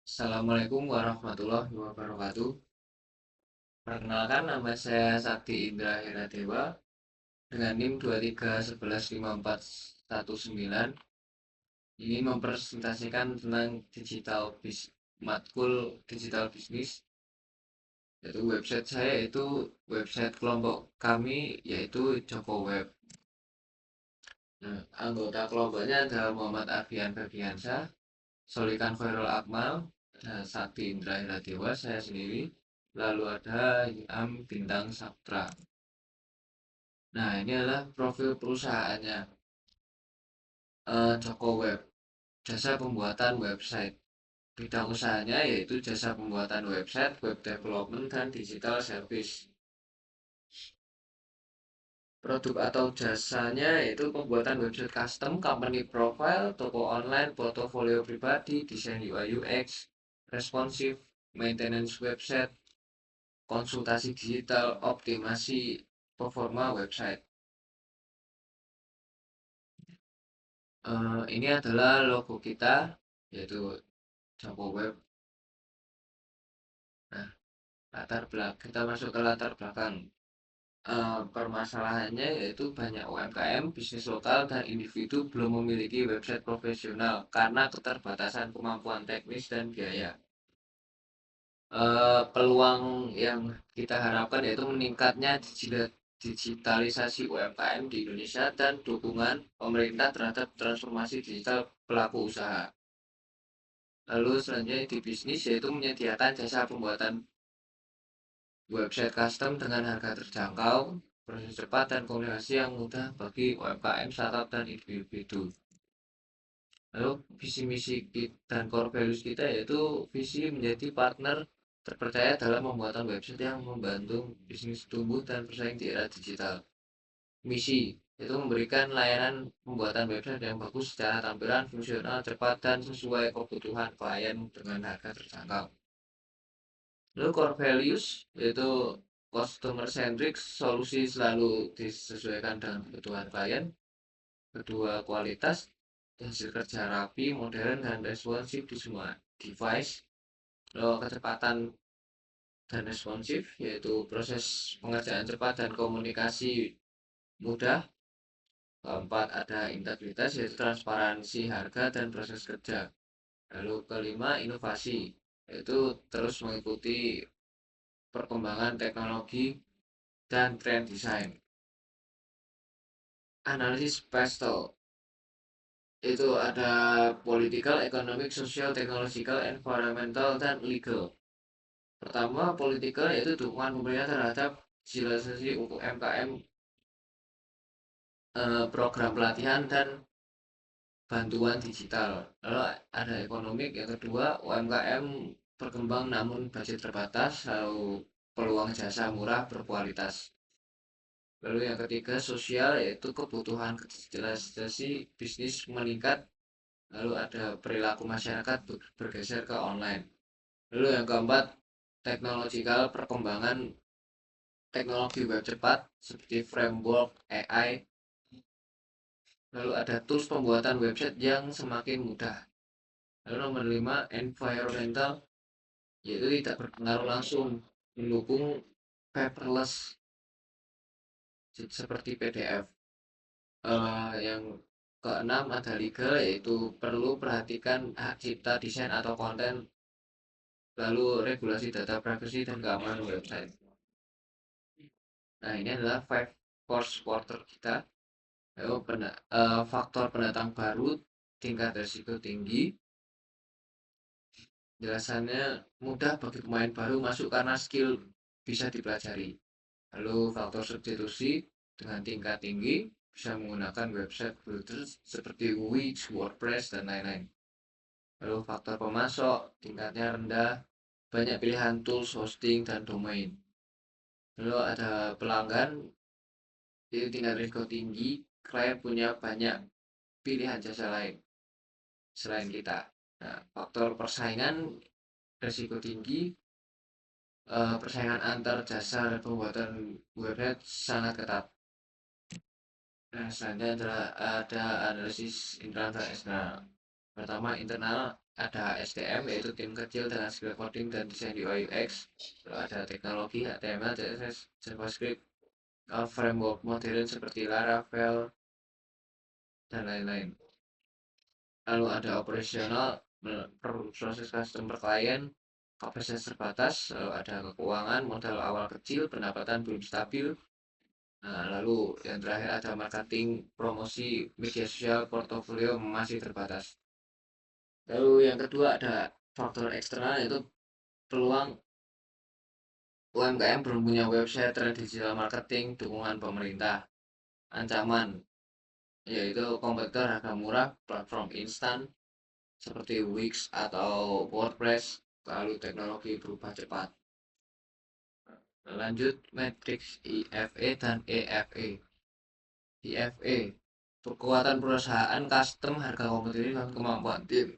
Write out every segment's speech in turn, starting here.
Assalamualaikum warahmatullahi wabarakatuh. Perkenalkan, nama saya Sakti Indra Heradewa dengan NIM 2311149. Ini mempresentasikan tentang matkul digital bisnis. Yaitu website saya itu website kelompok kami yaitu Joko Web. Nah, anggota kelompoknya adalah Muhammad Arfian Febriansyah, Solikan Khairul Akmal, ada Sakti Indra Heradewa, saya sendiri, lalu ada Am Bintang Saputra. Nah, ini adalah profil perusahaannya, Joko Web, jasa pembuatan website. Bidang usahanya yaitu jasa pembuatan website, web development, dan digital service. Produk atau jasanya yaitu pembuatan website custom, company profile, toko online, portofolio pribadi, desain UI UX, responsif, maintenance website, konsultasi digital, optimasi performa website. Ini adalah logo kita, yaitu Joko Web. Nah, kita masuk ke latar belakang. Permasalahannya yaitu banyak UMKM, bisnis lokal, dan individu belum memiliki website profesional karena keterbatasan kemampuan teknis dan biaya. Peluang yang kita harapkan yaitu meningkatnya digitalisasi UMKM di Indonesia dan dukungan pemerintah terhadap transformasi digital pelaku usaha. Lalu selanjutnya di bisnis yaitu menyediakan jasa pembuatan website custom dengan harga terjangkau, proses cepat, dan komunikasi yang mudah bagi UMKM, startup, dan individu. Lalu visi misi dan core values kita yaitu visi menjadi partner terpercaya dalam pembuatan website yang membantu bisnis tumbuh dan bersaing di era digital. Misi itu memberikan layanan pembuatan website yang bagus secara tampilan, fungsional, cepat, dan sesuai kebutuhan klien dengan harga terjangkau. Lalu core values yaitu customer centric, solusi selalu disesuaikan dengan kebutuhan klien. Kedua, kualitas, hasil kerja rapi, modern, dan responsif di semua device. Lalu kecepatan dan responsif yaitu proses pengerjaan cepat dan komunikasi mudah. Keempat, ada integritas yaitu transparansi harga dan proses kerja. Lalu kelima, inovasi yaitu terus mengikuti perkembangan teknologi dan tren desain. Analisis pastel itu ada political, economic, social, technological, environmental, dan legal. Pertama, political yaitu dukungan pemerintah terhadap digitalisasi untuk MKM, program pelatihan dan bantuan digital. Lalu ada ekonomik yang kedua, UMKM berkembang namun budget terbatas, lalu peluang jasa murah berkualitas. Lalu yang ketiga sosial yaitu kebutuhan digitalisasi bisnis meningkat, lalu ada perilaku masyarakat bergeser ke online. Lalu yang keempat teknologikal perkembangan teknologi web cepat seperti framework AI. Lalu ada tools pembuatan website yang semakin mudah. Lalu nomor 5 environmental yaitu tidak berpengaruh langsung, mendukung paperless seperti PDF. Yang keenam ada legal yaitu perlu perhatikan hak cipta desain atau konten, lalu regulasi data privacy dan keamanan website. Nah, ini adalah five core supporter kita. Lalu faktor pendatang baru, tingkat risiko tinggi. Jelasannya mudah bagi pemain baru masuk karena skill bisa dipelajari. Lalu faktor substitusi dengan tingkat tinggi bisa menggunakan website builder seperti Wix, WordPress, dan lain-lain. Lalu faktor pemasok tingkatnya rendah, banyak pilihan tools hosting dan domain. Lalu ada pelanggan, itu tingkat risiko tinggi, klien punya banyak pilihan jasa lain selain kita. Nah, faktor persaingan risiko tinggi, persaingan antar jasa dan pembuatan website sangat ketat. Nah, selanjutnya adalah ada analisis internal dan eksternal. Pertama, internal ada STM yaitu tim kecil dengan skill coding dan desain UI UX. Lalu ada teknologi HTML, CSS, JavaScript, framework modern seperti Laravel dan lain-lain. Lalu ada operasional, proses custom per klien, kapasitas terbatas, lalu ada keuangan, modal awal kecil, pendapatan belum stabil. Nah, lalu yang terakhir ada marketing, promosi, media sosial, portofolio masih terbatas. Lalu yang kedua ada faktor eksternal yaitu peluang UMKM belum punya website, tren digital marketing, dukungan pemerintah. Ancaman yaitu kompetitor harga murah, platform instan seperti Wix atau WordPress, lalu teknologi berubah cepat. Lanjut matriks IFE dan EFE. IFE, kekuatan perusahaan, custom, harga kompetitif, dan kemampuan tim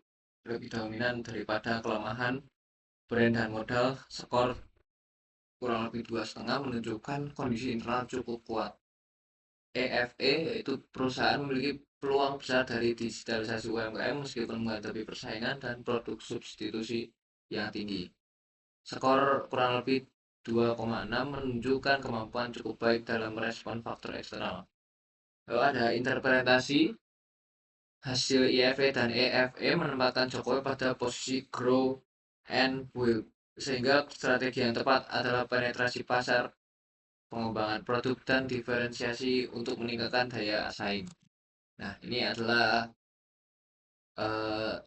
lebih dominan daripada kelemahan brand dan modal. Skor kurang lebih 2,5 menunjukkan kondisi internal cukup kuat. EFE yaitu perusahaan memiliki peluang besar dari digitalisasi UMKM meskipun menghadapi persaingan dan produk substitusi yang tinggi. Skor kurang lebih 2,6 menunjukkan kemampuan cukup baik dalam merespon faktor eksternal. Lalu ada interpretasi hasil IFE dan EFE menempatkan Jokowi pada posisi grow and build, sehingga strategi yang tepat adalah penetrasi pasar, pengembangan produk, dan diferensiasi untuk meningkatkan daya saing. Nah, ini adalah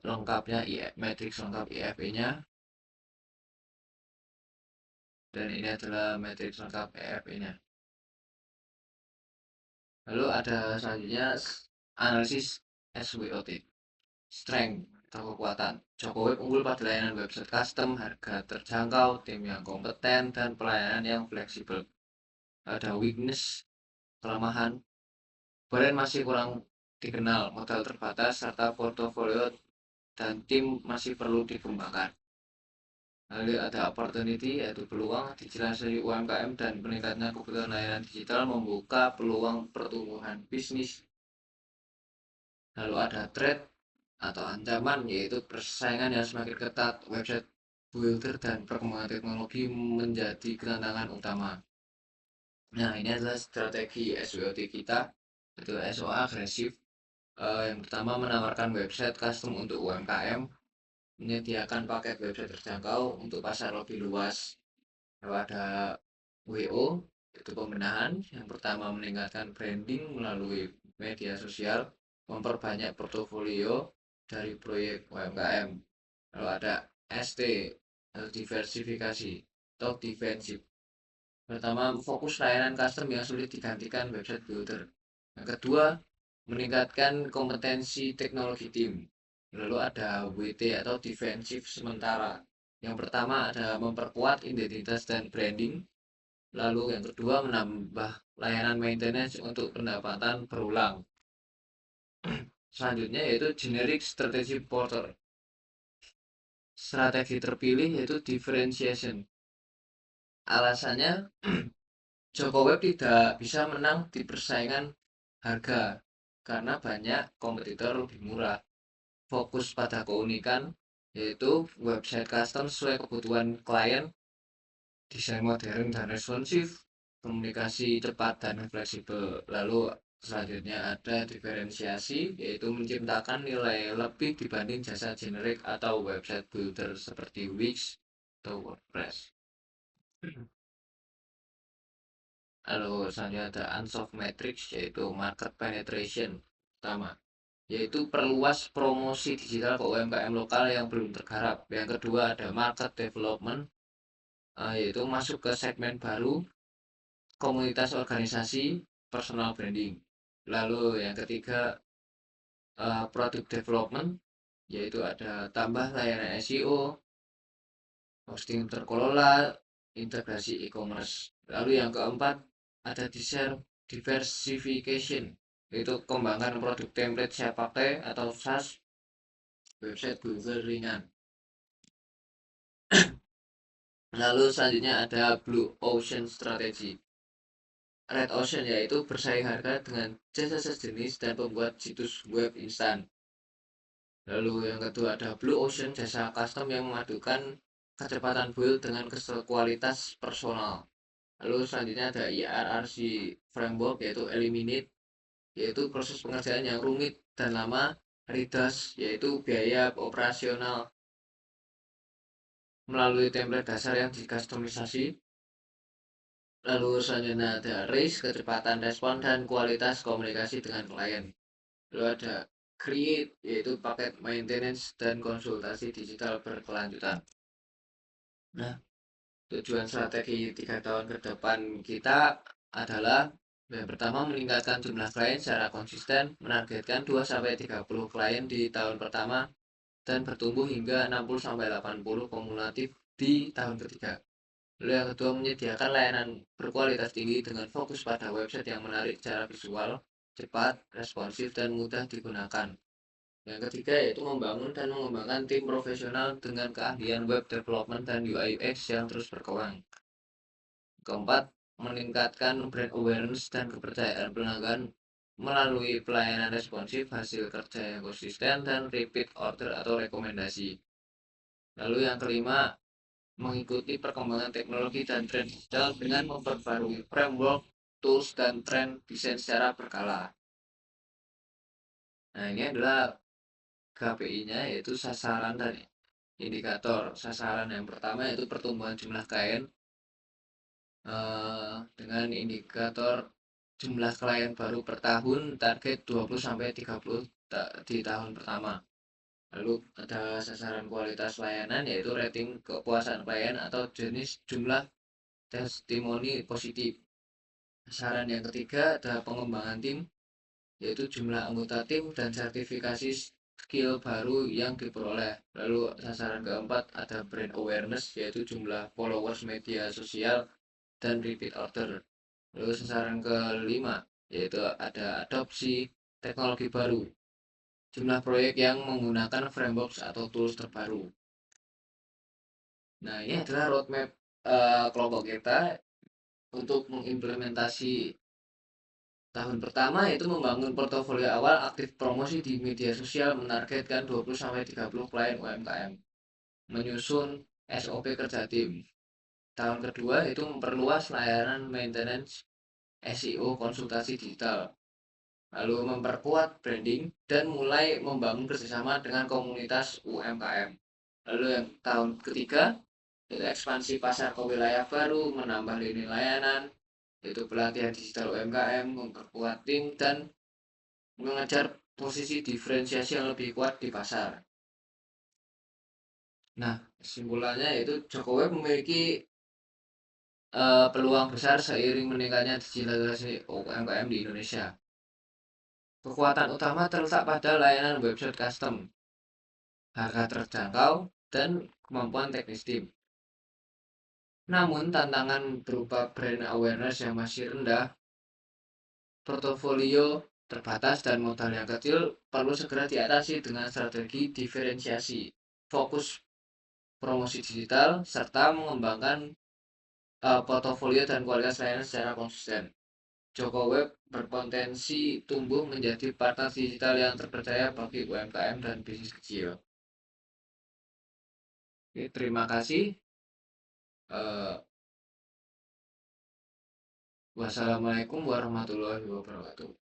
lengkapnya matriks lengkap IFE-nya, dan ini adalah matriks lengkap EFE-nya. Lalu ada selanjutnya analisis SWOT, strength atau kekuatan. Jokowi unggul pada layanan website custom, harga terjangkau, tim yang kompeten, dan pelayanan yang fleksibel. Ada weakness, kelemahan, brand masih kurang dikenal, modal terbatas, serta portofolio dan tim masih perlu dikembangkan. Lalu ada opportunity, yaitu peluang digitalisasi UMKM dan peningkatnya kebutuhan layanan digital membuka peluang pertumbuhan bisnis. Lalu ada threat atau ancaman, yaitu persaingan yang semakin ketat, website builder dan perkembangan teknologi menjadi tantangan utama. Nah, ini adalah strategi SWOT kita, itu SOA agresif. Yang pertama menawarkan website custom untuk UMKM, menyediakan paket website terjangkau untuk pasar lebih luas. Lalu ada WO, itu pembenahan. Yang pertama meningkatkan branding melalui media sosial, memperbanyak portofolio dari proyek UMKM. Lalu ada ST, diversifikasi atau defensif. Pertama, fokus layanan custom yang sulit digantikan website builder. Yang kedua, meningkatkan kompetensi teknologi tim. Lalu ada WT atau defensif sementara. Yang pertama ada memperkuat identitas dan branding. Lalu yang kedua menambah layanan maintenance untuk pendapatan berulang. Selanjutnya yaitu generic strategy porter. Strategi terpilih yaitu differentiation. Alasannya Jokowi tidak bisa menang di persaingan harga karena banyak kompetitor lebih murah. Fokus pada keunikan yaitu website custom sesuai kebutuhan klien, desain modern dan responsif, komunikasi cepat dan fleksibel. Lalu selanjutnya ada diferensiasi, yaitu menciptakan nilai lebih dibanding jasa generik atau website builder seperti Wix atau WordPress. Lalu selanjutnya ada unsolved matrix, yaitu market penetration pertama, yaitu perluas promosi digital ke UMKM lokal yang belum tergarap. Yang kedua ada market development, yaitu masuk ke segmen baru, komunitas organisasi, personal branding. Lalu yang ketiga product development, yaitu ada tambah layanan SEO, hosting terkelola, integrasi e-commerce. Lalu yang keempat ada diversification, yaitu kembangkan produk template siap pakai atau SaaS, website Google ringan. Lalu selanjutnya ada Blue Ocean Strategy. Red Ocean yaitu bersaing harga dengan jasa sejenis dan membuat situs web instan. Lalu yang kedua ada Blue Ocean, jasa custom yang memadukan kecepatan build dengan kualitas personal. Lalu selanjutnya ada IRRC Framework, yaitu Eliminate, yaitu proses pengerjaan yang rumit dan lama. Reduce, yaitu biaya operasional melalui template dasar yang dikustomisasi. Lalu selanjutnya ada Raise, kecepatan respon dan kualitas komunikasi dengan klien. Lalu ada Create, yaitu paket maintenance dan konsultasi digital berkelanjutan. Nah, tujuan strategi 3 tahun ke depan kita adalah yang pertama meningkatkan jumlah klien secara konsisten, menargetkan 2-30 klien di tahun pertama dan bertumbuh hingga 60-80 kumulatif di tahun ketiga. Lalu yang kedua, menyediakan layanan berkualitas tinggi dengan fokus pada website yang menarik secara visual, cepat, responsif, dan mudah digunakan. Yang ketiga yaitu membangun dan mengembangkan tim profesional dengan keahlian web development dan UI UX yang terus berkembang. Keempat, meningkatkan brand awareness dan kepercayaan pelanggan melalui pelayanan responsif, hasil kerja yang konsisten, dan repeat order atau rekomendasi. Lalu yang kelima, mengikuti perkembangan teknologi dan tren digital dengan memperbarui framework, tools, dan tren desain secara berkala. Nah, ini adalah KPI-nya, yaitu sasaran dan indikator. Sasaran yang pertama yaitu pertumbuhan jumlah klien dengan indikator jumlah klien baru per tahun target 20-30 di tahun pertama. Lalu ada sasaran kualitas layanan yaitu rating kepuasan klien atau jenis jumlah testimoni positif. Saran yang ketiga ada pengembangan tim, yaitu jumlah anggota tim dan sertifikasi skill baru yang diperoleh. Lalu sasaran keempat ada brand awareness, yaitu jumlah followers media sosial dan repeat order. Lalu sasaran kelima yaitu ada adopsi teknologi baru, jumlah proyek yang menggunakan framework atau tools terbaru. Nah, ini adalah roadmap kelompok kita untuk mengimplementasi tahun pertama, yaitu membangun portofolio awal, aktif promosi di media sosial, menargetkan 20-30 klien UMKM, menyusun SOP kerja tim. Tahun kedua itu memperluas layanan maintenance, SEO, konsultasi digital, lalu memperkuat branding dan mulai membangun kerjasama dengan komunitas UMKM. Lalu yang tahun ketiga itu ekspansi pasar ke wilayah baru, menambah lini layanan, yaitu pelatihan digital UMKM, memperkuat tim, dan mengejar posisi diferensiasi yang lebih kuat di pasar. Nah, kesimpulannya yaitu Jokowi memiliki peluang besar seiring meningkatnya digitalisasi UMKM di Indonesia. Kekuatan utama terletak pada layanan website custom, harga terjangkau, dan kemampuan teknis tim. Namun, tantangan berupa brand awareness yang masih rendah, portofolio terbatas, dan modal yang kecil perlu segera diatasi dengan strategi diferensiasi, fokus promosi digital, serta mengembangkan portofolio dan kualitas layanan secara konsisten. Joko Web berpotensi tumbuh menjadi partner digital yang terpercaya bagi UMKM dan bisnis kecil. Oke, terima kasih. Wassalamualaikum warahmatullahi wabarakatuh.